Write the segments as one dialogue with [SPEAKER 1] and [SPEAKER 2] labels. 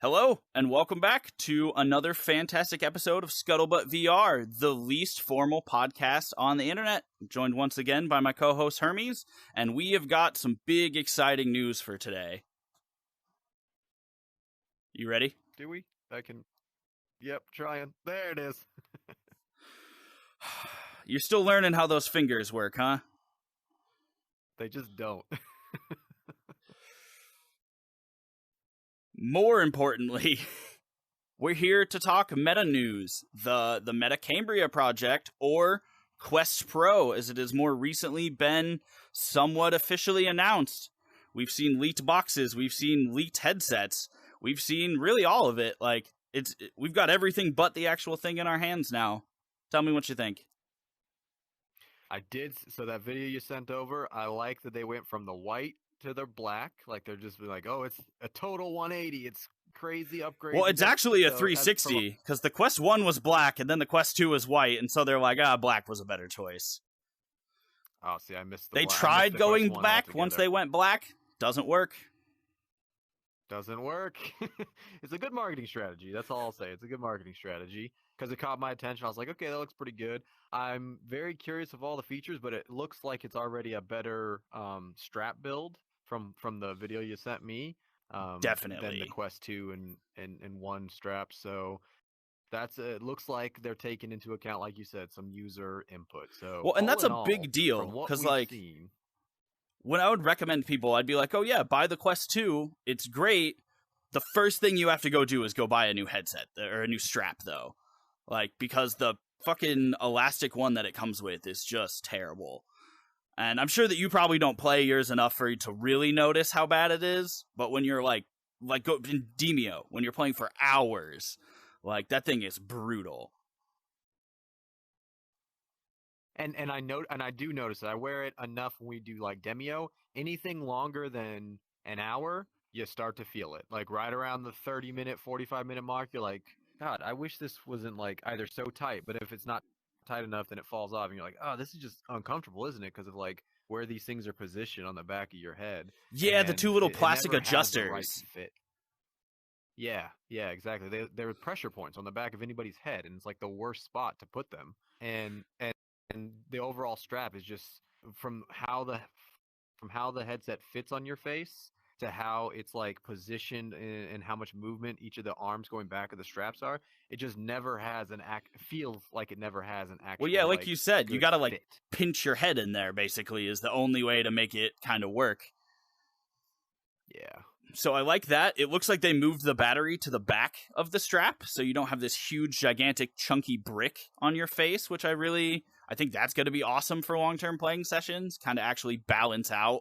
[SPEAKER 1] Hello, and welcome back to another fantastic episode of Scuttlebutt VR, the least formal podcast on the internet. I'm joined once again by my co-host Hermes, and we have got some big, exciting news for today. You ready?
[SPEAKER 2] Do we? Yep, trying. There it is.
[SPEAKER 1] You're still learning how those fingers work, huh?
[SPEAKER 2] They just don't.
[SPEAKER 1] More importantly, we're here to talk meta news, the Project Cambria project, or Quest Pro, as it has more recently been somewhat officially announced. We've seen leaked boxes, we've seen leaked headsets, we've seen really all of it. Like, we've got everything but the actual thing in our hands now. Tell me what you think.
[SPEAKER 2] I did. So that video you sent over, I like that they went from the white to the black. Like, they're just like, oh, it's a total 180. It's crazy upgrade.
[SPEAKER 1] Well, it's actually a 360, because the Quest 1 was black, and then the Quest 2 was white, and so they're like, black was a better choice.
[SPEAKER 2] Oh, see, I missed the
[SPEAKER 1] They tried going back
[SPEAKER 2] altogether.
[SPEAKER 1] once they went black. Doesn't work.
[SPEAKER 2] Doesn't work. It's a good marketing strategy. That's all I'll say. It's a good marketing strategy because it caught my attention. I was like, okay, that looks pretty good. I'm very curious of all the features, but it looks like it's already a better strap build from the video you sent me.
[SPEAKER 1] Definitely.
[SPEAKER 2] Than the Quest 2 and 1 strap. So that's it. Looks like they're taking into account, like you said, some user input. So
[SPEAKER 1] well, and that's a big deal because, like, when I would recommend people, I'd be like, oh yeah, buy the Quest 2. It's great. The first thing you have to go do is go buy a new headset or a new strap, though. Like, because the fucking elastic one that it comes with is just terrible. And I'm sure that you probably don't play yours enough for you to really notice how bad it is. But when you're like go in Demio, when you're playing for hours, like, that thing is brutal.
[SPEAKER 2] And I do notice that I wear it enough when we do like Demio. Anything longer than an hour, you start to feel it. Like right around the 30-minute, 45-minute mark, you're like, God, I wish this wasn't like either so tight, but if it's not tight enough, then it falls off, and you're like, oh, this is just uncomfortable, isn't it? Because of like where these things are positioned on the back of your head.
[SPEAKER 1] Yeah,
[SPEAKER 2] and
[SPEAKER 1] the two little plastic
[SPEAKER 2] it never
[SPEAKER 1] adjusters.
[SPEAKER 2] has the right fit. Yeah, exactly. They're pressure points on the back of anybody's head, and it's like the worst spot to put them. And the overall strap is just from how the headset fits on your face to how it's like positioned and how much movement each of the arms going back of the straps are. It just never has feels like it never has an actual.
[SPEAKER 1] Well, yeah, like you said, you gotta like
[SPEAKER 2] fit.
[SPEAKER 1] pinch your head in there. Basically, is the only way to make it kind of work.
[SPEAKER 2] Yeah.
[SPEAKER 1] So I like that. It looks like they moved the battery to the back of the strap, so you don't have this huge, gigantic, chunky brick on your face, which I think that's going to be awesome for long-term playing sessions, kind of actually balance out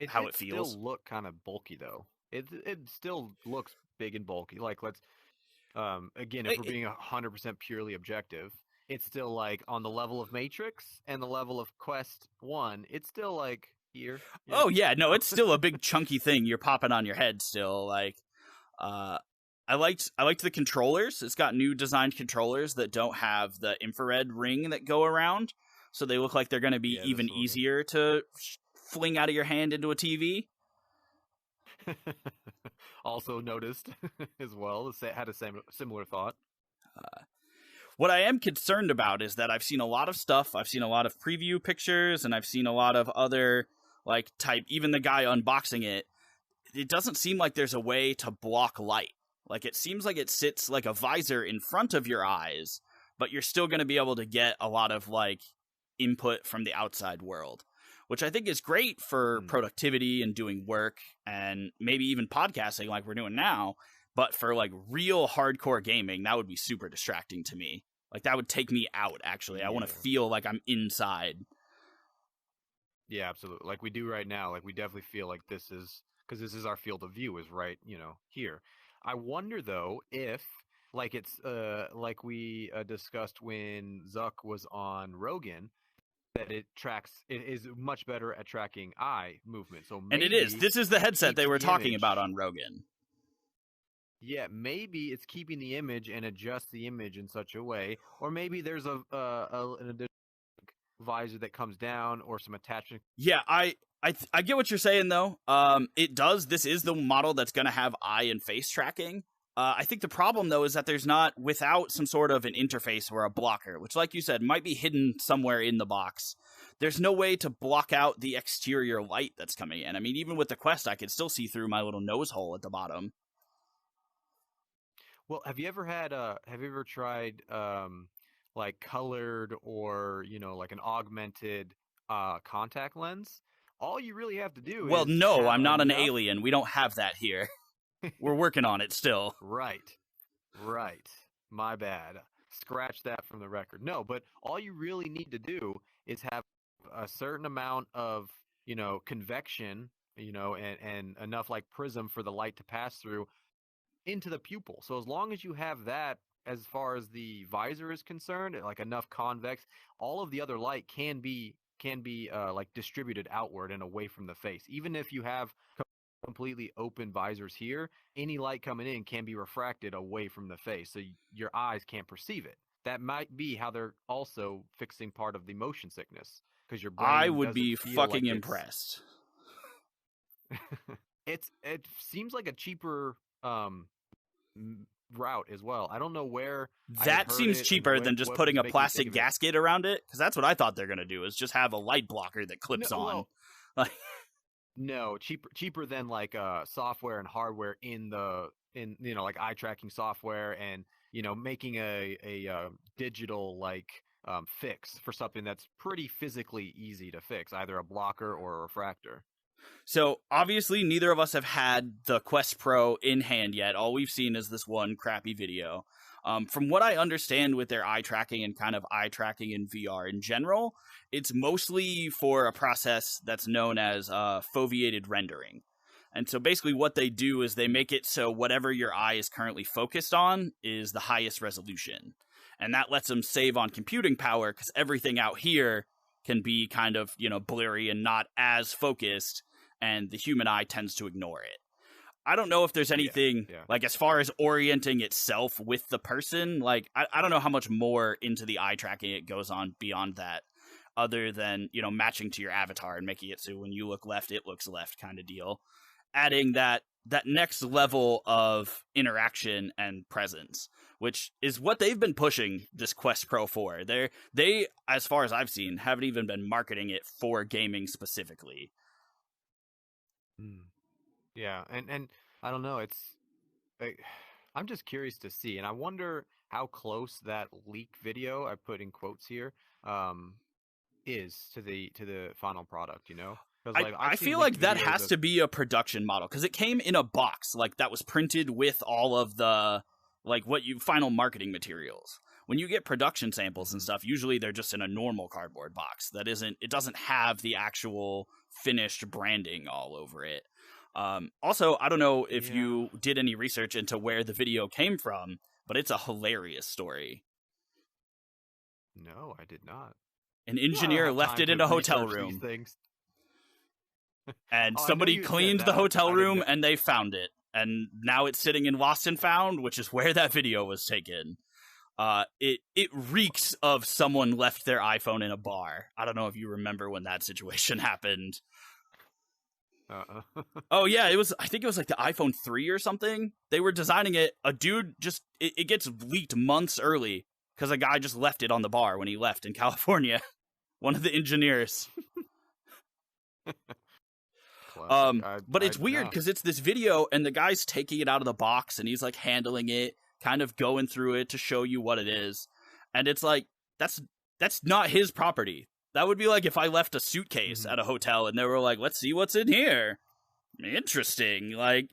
[SPEAKER 1] how it feels.
[SPEAKER 2] It still look kind of bulky, though. It still looks big and bulky. Like, let's, again, if we're being 100% purely objective, it's still, like, on the level of Matrix and the level of Quest 1, it's still, like, here.
[SPEAKER 1] Oh, yeah, no, it's still a big, chunky thing you're popping on your head still, like, I liked the controllers. It's got new designed controllers that don't have the infrared ring that go around, so they look like they're going to be even easier to fling out of your hand into a TV.
[SPEAKER 2] Also noticed as well. Had a similar thought.
[SPEAKER 1] What I am concerned about is that I've seen a lot of stuff. I've seen a lot of preview pictures, and I've seen a lot of other even the guy unboxing it. It doesn't seem like there's a way to block light. Like, it seems like it sits like a visor in front of your eyes, but you're still going to be able to get a lot of, like, input from the outside world, which I think is great for productivity and doing work and maybe even podcasting like we're doing now. But for, like, real hardcore gaming, that would be super distracting to me. Like, that would take me out, actually. I want to feel like I'm inside.
[SPEAKER 2] Yeah, absolutely. Like we do right now. Like, we definitely feel like this is, because this is our field of view, is right, here. I wonder, though, if, like it's like we discussed when Zuck was on Rogan, that it is much better at tracking eye movement. So maybe,
[SPEAKER 1] and it is. This is the headset they were talking about on Rogan.
[SPEAKER 2] Yeah, maybe it's keeping the image and adjust the image in such a way, or maybe there's an additional visor that comes down or some attachment.
[SPEAKER 1] Yeah, I I get what you're saying though. This is the model that's going to have eye and face tracking. I think the problem though is that there's not, without some sort of an interface or a blocker, which like you said might be hidden somewhere in the box. There's no way to block out the exterior light that's coming in. I mean, even with the Quest, I could still see through my little nose hole at the bottom.
[SPEAKER 2] Well, have you ever tried like colored or, like an augmented contact lens? All you really have to do
[SPEAKER 1] Well,
[SPEAKER 2] is
[SPEAKER 1] no,
[SPEAKER 2] have
[SPEAKER 1] I'm not an
[SPEAKER 2] enough-
[SPEAKER 1] alien. We don't have that here. We're working on it still.
[SPEAKER 2] Right. My bad. Scratch that from the record. No, but all you really need to do is have a certain amount of, convection, and enough like prism for the light to pass through into the pupil. So as long as you have that, as far as the visor is concerned, like enough convex, all of the other light can be like distributed outward and away from the face. Even if you have completely open visors here, any light coming in can be refracted away from the face, so your eyes can't perceive it. That might be how they're also fixing part of the motion sickness, because your brain
[SPEAKER 1] I would
[SPEAKER 2] doesn't
[SPEAKER 1] be
[SPEAKER 2] feel
[SPEAKER 1] fucking
[SPEAKER 2] like
[SPEAKER 1] impressed.
[SPEAKER 2] it seems like a cheaper route as well. I don't know where
[SPEAKER 1] That seems cheaper than just putting a plastic gasket around it, because that's what I thought they're going to do, is just have a light blocker that clips on.
[SPEAKER 2] Well, no, cheaper than like software and hardware in like eye tracking software, and making a digital like fix for something that's pretty physically easy to fix, either a blocker or a refractor.
[SPEAKER 1] So obviously neither of us have had the Quest Pro in hand yet. All we've seen is this one crappy video. From what I understand with their eye tracking and kind of eye tracking in VR in general, it's mostly for a process that's known as foveated rendering. And so basically what they do is they make it so whatever your eye is currently focused on is the highest resolution. And that lets them save on computing power, because everything out here can be kind of, blurry and not as focused, and the human eye tends to ignore it. I don't know if there's anything like as far as orienting itself with the person. Like, I don't know how much more into the eye tracking it goes on beyond that, other than, matching to your avatar and making it so when you look left, it looks left kind of deal. Adding that next level of interaction and presence, which is what they've been pushing this Quest Pro for. They, as far as I've seen, haven't even been marketing it for gaming specifically.
[SPEAKER 2] Yeah, and I don't know. I'm just curious to see, and I wonder how close that leak video I put in quotes here is to the final product.
[SPEAKER 1] I feel like that has to be a production model, because it came in a box like that was printed with all of the final marketing materials. When you get production samples and stuff, usually they're just in a normal cardboard box it doesn't have the actual finished branding all over it. Also, I don't know if you did any research into where the video came from, but it's a hilarious story.
[SPEAKER 2] No, I did not.
[SPEAKER 1] An engineer left it in a hotel room. And somebody cleaned the hotel room and they found it. And now it's sitting in Lost and Found, which is where that video was taken. It reeks of someone left their iPhone in a bar. I don't know if you remember when that situation happened. Oh yeah, I think it was like the iPhone 3 or something. They were designing it. A dude it gets leaked months early because a guy just left it on the bar when he left in California. One of the engineers. But it's weird because it's this video and the guy's taking it out of the box and he's like handling it, kind of going through it to show you what it is. And it's like, that's not his property. That would be like if I left a suitcase at a hotel and they were like, let's see what's in here. Interesting. Like,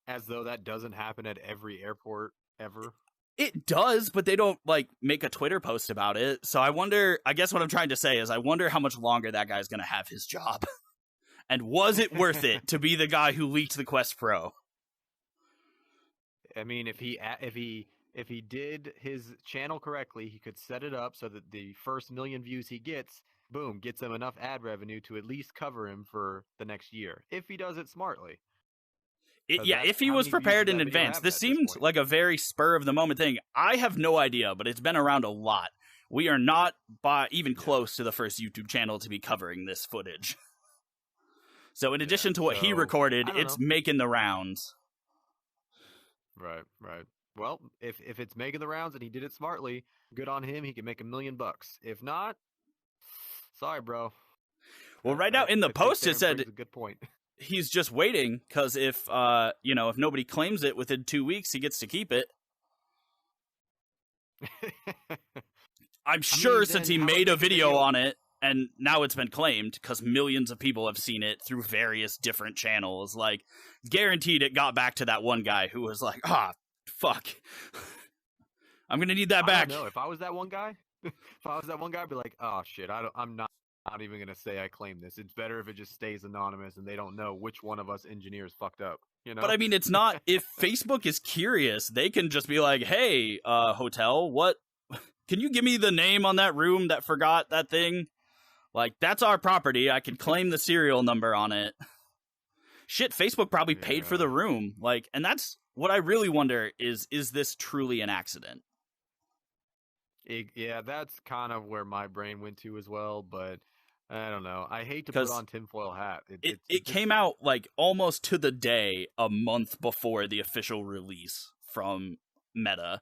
[SPEAKER 2] as though that doesn't happen at every airport ever.
[SPEAKER 1] It does, but they don't make a Twitter post about it. So I guess what I'm trying to say is I wonder how much longer that guy's going to have his job. And was it worth it to be the guy who leaked the Quest Pro?
[SPEAKER 2] I mean, if he did his channel correctly, he could set it up so that the first 1 million views he gets, boom, gets him enough ad revenue to at least cover him for the next year, if he does it smartly.
[SPEAKER 1] If he was prepared in advance. This seemed like a very spur of the moment thing. I have no idea, but it's been around a lot. We are not even close to the first YouTube channel to be covering this footage. So in addition to what he recorded, it's making the rounds.
[SPEAKER 2] Right. Well, if it's making the rounds and he did it smartly, good on him. He can make $1 million. If not, sorry, bro.
[SPEAKER 1] Well, right now in the post it said
[SPEAKER 2] a good point.
[SPEAKER 1] He's just waiting because if nobody claims it within 2 weeks, he gets to keep it. I'm sure since he made a video on it and now it's been claimed because millions of people have seen it through various different channels. Like, guaranteed it got back to that one guy who was like, fuck. I'm going to need that back.
[SPEAKER 2] I don't know. If I was that one guy, I'd be like, oh, shit, I'm not even going to say I claim this. It's better if it just stays anonymous and they don't know which one of us engineers fucked up. You know?
[SPEAKER 1] But I mean, it's not, if Facebook is curious, they can just be like, hey, hotel, what? Can you give me the name on that room that forgot that thing? Like, that's our property. I can claim the serial number on it. Shit, Facebook probably paid for the room. Like, and that's what I really wonder is this truly an accident?
[SPEAKER 2] Yeah, that's kind of where my brain went to as well, but I don't know. I hate to put on tinfoil hat.
[SPEAKER 1] It came out like almost to the day a month before the official release from Meta.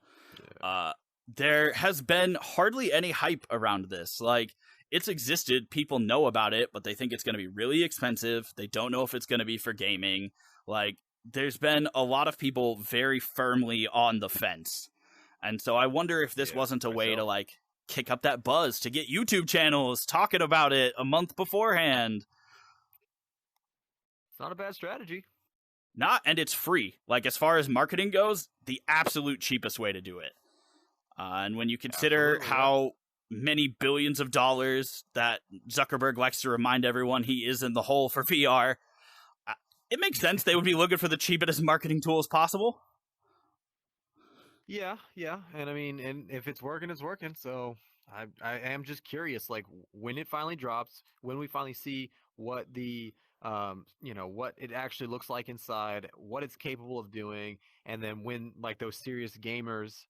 [SPEAKER 1] Yeah. There has been hardly any hype around this. Like, it's existed, people know about it, but they think it's going to be really expensive. They don't know if it's going to be for gaming. Like, there's been a lot of people very firmly on the fence. And so I wonder if this wasn't a way to, like, kick up that buzz, to get YouTube channels talking about it a month beforehand.
[SPEAKER 2] It's not a bad strategy.
[SPEAKER 1] And it's free. Like, as far as marketing goes, the absolute cheapest way to do it. And when you consider how many billions of dollars that Zuckerberg likes to remind everyone he is in the hole for VR, it makes sense they would be looking for the cheapest marketing tools possible.
[SPEAKER 2] Yeah. And I mean, and if it's working, it's working. So I am just curious, like, when it finally drops, when we finally see what the what it actually looks like inside, what it's capable of doing, and then when, like, those serious gamers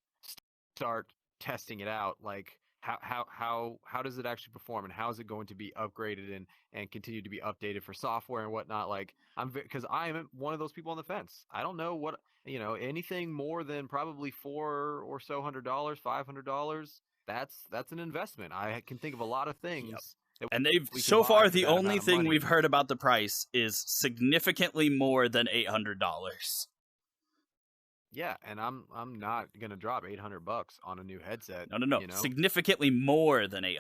[SPEAKER 2] start testing it out, like, how does it actually perform, and how is it going to be upgraded and continue to be updated for software and whatnot? Like, because I am one of those people on the fence. I don't know what, anything more than probably $400 or so, $500. That's an investment. I can think of a lot of things.
[SPEAKER 1] Yep. And they've so far the only thing we've heard about the price is significantly more than $800.
[SPEAKER 2] Yeah, and I'm not gonna drop $800 on a new headset.
[SPEAKER 1] No. Significantly more than $800.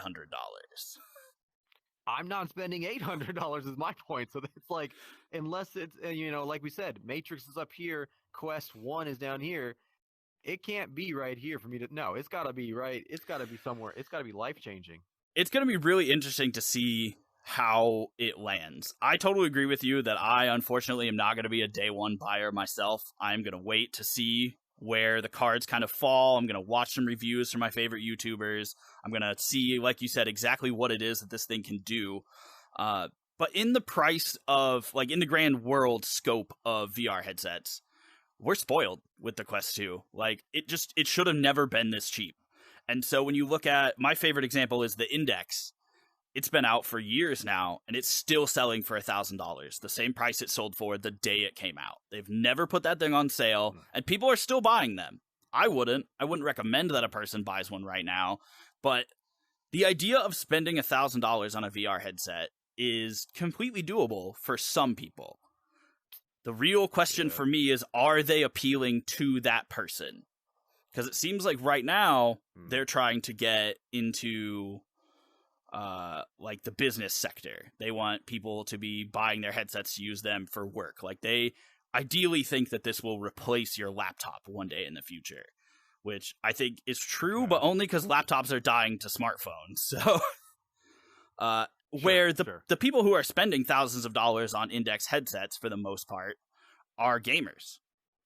[SPEAKER 2] I'm not spending $800 is my point. So it's like, unless it's like we said, Matrix is up here, Quest 1 is down here. It can't be right here for me to. No, it's got to be right. It's got to be somewhere. It's got to be life changing. It's
[SPEAKER 1] going to be really interesting to see how it lands. I totally agree with you that I unfortunately am not going to be a day one buyer myself. I'm going to wait to see where the cards kind of fall. I'm going to watch some reviews from my favorite YouTubers. I'm going to see, like you said, exactly what it is that this thing can do. But in the price of, like, in the grand world scope of VR headsets, we're spoiled with the Quest 2. Like, it should have never been this cheap. And so when you look at, my favorite example is the Index. It's been out for years now, and it's still selling for $1,000, the same price it sold for the day it came out. They've never put that thing on sale, and people are still buying them. I wouldn't recommend that a person buys one right now, but the idea of spending $1,000 on a VR headset is completely doable for some people. The real question for me is, are they appealing to that person? Because it seems like right now they're trying to get into like the business sector. They want people to be buying their headsets to use them for work. Like, they ideally think that this will replace your laptop one day in the future, which I think is true, but only because laptops are dying to smartphones. So the people who are spending thousands of dollars on Index headsets for the most part are gamers.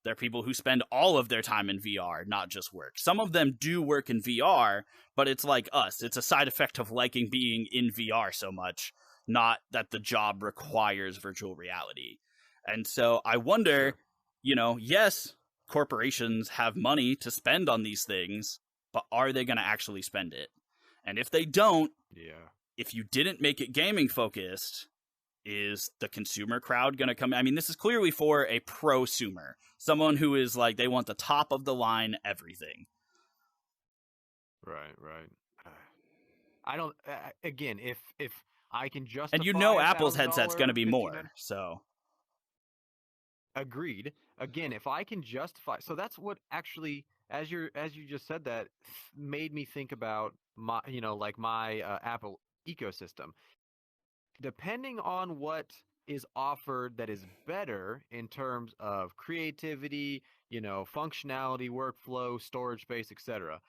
[SPEAKER 1] They're people who spend all of their time in VR, not just work. Some of them do work in VR, but it's like us. It's a side effect of liking being in VR so much, not that the job requires virtual reality. And so I wonder, yes, corporations have money to spend on these things, but are they going to actually spend it? And if they don't, if you didn't make it gaming focused, is the consumer crowd going to come? I mean, this is clearly for a prosumer, someone who is like, they want the top of the line everything.
[SPEAKER 2] Right. I don't. Again, if I can justify,
[SPEAKER 1] and you know, Apple's headset's going to be more. So,
[SPEAKER 2] agreed. Again, if I can justify, so that's what actually, as you just said, that made me think about my, like my Apple ecosystem. Depending on what is offered that is better in terms of creativity, functionality, workflow, storage space, etc.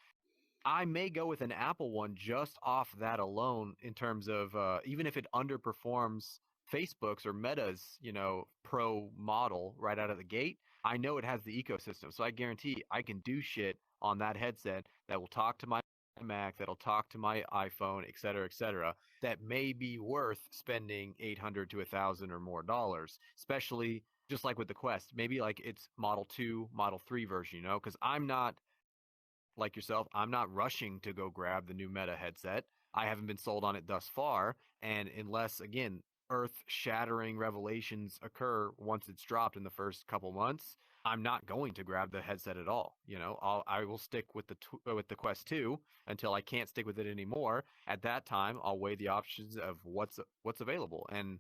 [SPEAKER 2] I may go with an Apple one just off that alone in terms of even if it underperforms Facebook's or Meta's, pro model right out of the gate, I know it has the ecosystem. So I guarantee I can do shit on that headset that will talk to my Mac, that'll talk to my iPhone, et cetera, that may be worth spending $800 to $1,000 or more dollars, especially just like with the Quest. Maybe like it's Model 2, Model 3 version, because I'm not, like yourself, I'm not rushing to go grab the new Meta headset. I haven't been sold on it thus far. And unless, again, earth-shattering revelations occur once it's dropped in the first couple months, I'm not going to grab the headset at all. I will stick with the Quest 2 until I can't stick with it anymore. At that time, I'll weigh the options of what's available. And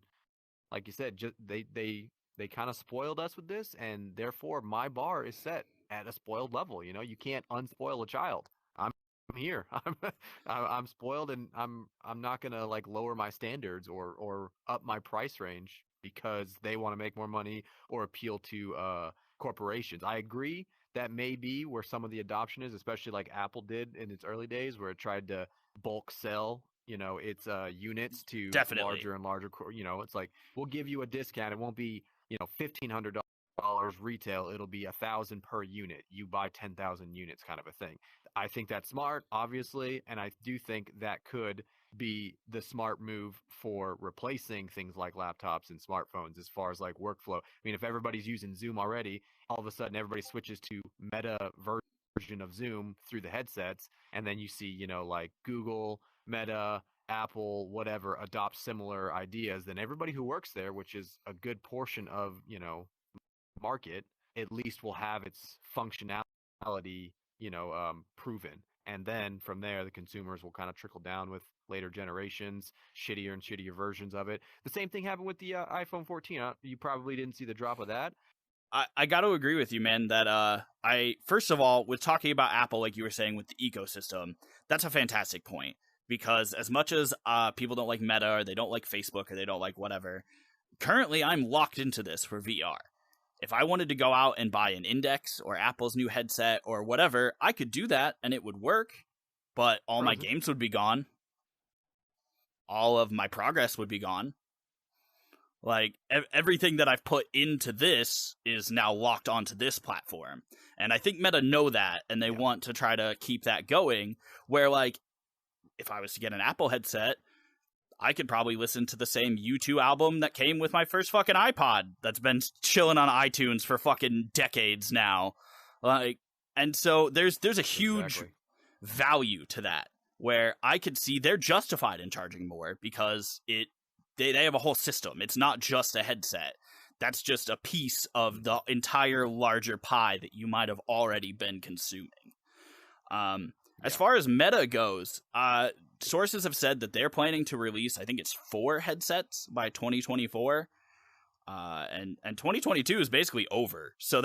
[SPEAKER 2] like you said, just they kind of spoiled us with this, and therefore my bar is set at a spoiled level. You can't unspoil a child. I'm here. I'm spoiled, and I'm not gonna like lower my standards or up my price range because they want to make more money or appeal to corporations. I agree that may be where some of the adoption is, especially like Apple did in its early days, where it tried to bulk sell its units to larger and larger. It's like, we'll give you a discount. It won't be $1,500 retail, it'll be $1,000 per unit. You buy 10,000 units, kind of a thing. I think that's smart, obviously, and I do think that could be the smart move for replacing things like laptops and smartphones as far as like workflow. I mean, if everybody's using Zoom already, all of a sudden everybody switches to Meta version of Zoom through the headsets, and then you see, like Google, Meta, Apple, whatever, adopt similar ideas, then everybody who works there, which is a good portion of, market, at least will have its functionality, proven. And then from there, the consumers will kind of trickle down with later generations, shittier and shittier versions of it. The same thing happened with the iPhone 14. You probably didn't see the drop of that.
[SPEAKER 1] I got to agree with you, man, that I first of all, with talking about Apple, like you were saying with the ecosystem, that's a fantastic point. Because as much as people don't like Meta, or they don't like Facebook, or they don't like whatever, currently I'm locked into this for VR. If I wanted to go out and buy an Index or Apple's new headset or whatever, I could do that and it would work, but all my games would be gone. All of my progress would be gone. Like, everything that I've put into this is now locked onto this platform. And I think Meta know that, and they want to try to keep that going, where, like, if I was to get an Apple headset, I could probably listen to the same U2 album that came with my first fucking iPod that's been chilling on iTunes for fucking decades now. Like, and so there's a huge value to that, where I could see they're justified in charging more because they have a whole system. It's not just a headset. That's just a piece of the entire larger pie that you might have already been consuming. As far as Meta goes, sources have said that they're planning to release, I think it's 4 headsets by 2024. And 2022 is basically over. So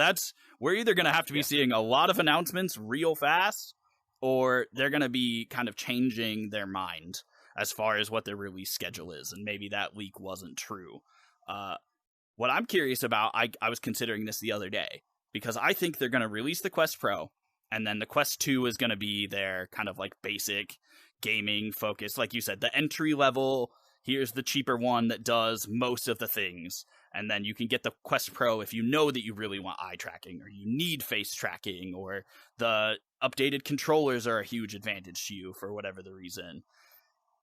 [SPEAKER 1] we're either going to have to be seeing a lot of announcements real fast, or they're going to be kind of changing their mind as far as what their release schedule is. And maybe that leak wasn't true. What I'm curious about, I was considering this the other day, because I think they're going to release the Quest Pro, and then the Quest 2 is going to be their kind of like basic gaming focus. Like you said, the entry level, here's the cheaper one that does most of the things. And then you can get the Quest Pro if you know that you really want eye tracking, or you need face tracking, or the updated controllers are a huge advantage to you for whatever the reason.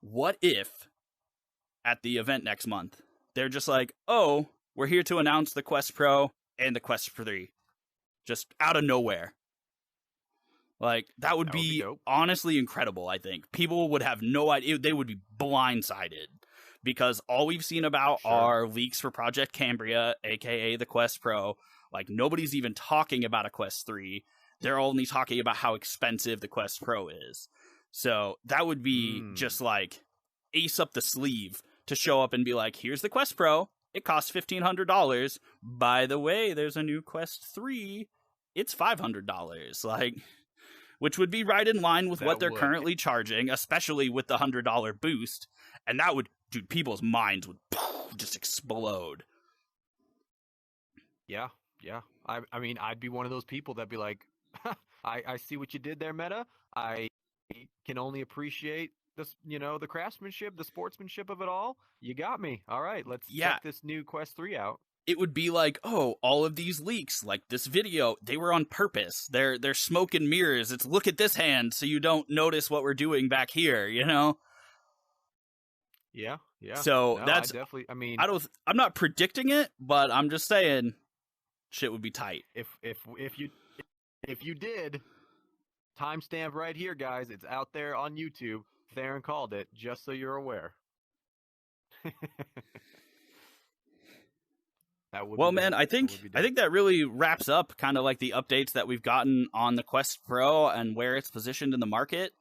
[SPEAKER 1] What if at the event next month, they're just like, oh, we're here to announce the Quest Pro and the Quest 3, just out of nowhere. Like, that would be honestly incredible, I think. People would have no idea. They would be blindsided. because all we've seen about
[SPEAKER 2] Sure.
[SPEAKER 1] are leaks for Project Cambria, aka the Quest Pro. Like, nobody's even talking about a Quest 3. They're only talking about how expensive the Quest Pro is. So that would be just like ace up the sleeve to show up and be like, here's the Quest Pro. It costs $1,500. By the way, there's a new Quest 3. It's $500. Like, which would be right in line with what they're currently charging, especially with the $100 boost. And that would, dude, people's minds would just explode.
[SPEAKER 2] Yeah. I mean, I'd be one of those people that'd be like, I see what you did there, Meta. I can only appreciate this, the craftsmanship, the sportsmanship of it all. You got me. All right, let's check this new Quest 3 out.
[SPEAKER 1] It would be like, oh, all of these leaks, like this video, they were on purpose. They're smoke and mirrors. It's look at this hand so you don't notice what we're doing back here,
[SPEAKER 2] Yeah.
[SPEAKER 1] So
[SPEAKER 2] no,
[SPEAKER 1] that's
[SPEAKER 2] definitely. I mean,
[SPEAKER 1] I'm not predicting it, but I'm just saying, shit would be tight.
[SPEAKER 2] If you did, timestamp right here, guys. It's out there on YouTube. Theron called it, just so you're aware.
[SPEAKER 1] Well, man, I think that really wraps up kind of like the updates that we've gotten on the Quest Pro and where it's positioned in the market.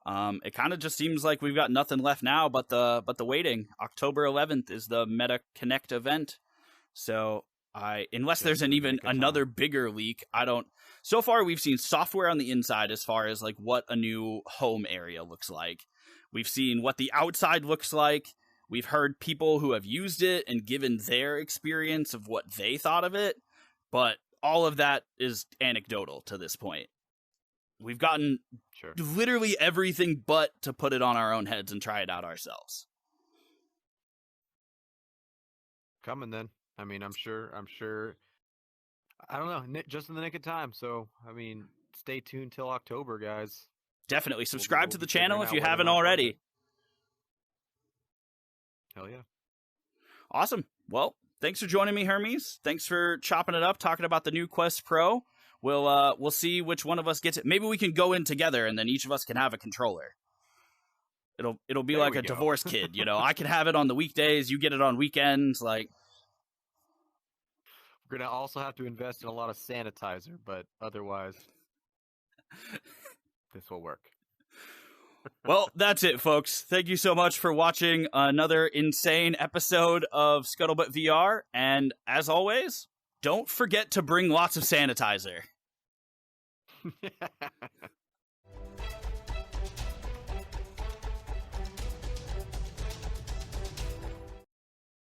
[SPEAKER 1] It kind of just seems like we've got nothing left now but the waiting. October 11th is the Meta Connect event. So unless there's another bigger leak, so far we've seen software on the inside as far as like what a new home area looks like. We've seen what the outside looks like. We've heard people who have used it and given their experience of what they thought of it. But all of that is anecdotal to this point. We've gotten literally everything but to put it on our own heads and try it out ourselves.
[SPEAKER 2] Coming then. I mean, I'm sure. I don't know, just in the nick of time. So, I mean, stay tuned till October, guys.
[SPEAKER 1] Definitely subscribe to the channel if you haven't already.
[SPEAKER 2] Hell yeah.
[SPEAKER 1] Awesome. Well, thanks for joining me, Hermes. Thanks for chopping it up, talking about the new Quest Pro. We'll see which one of us gets it. Maybe we can go in together and then each of us can have a controller. It'll be like a divorce kid, I can have it on the weekdays, you get it on weekends, like.
[SPEAKER 2] We're going to also have to invest in a lot of sanitizer, but otherwise this will work.
[SPEAKER 1] Well, that's it, folks. Thank you so much for watching another insane episode of Scuttlebutt VR. And as always, don't forget to bring lots of sanitizer.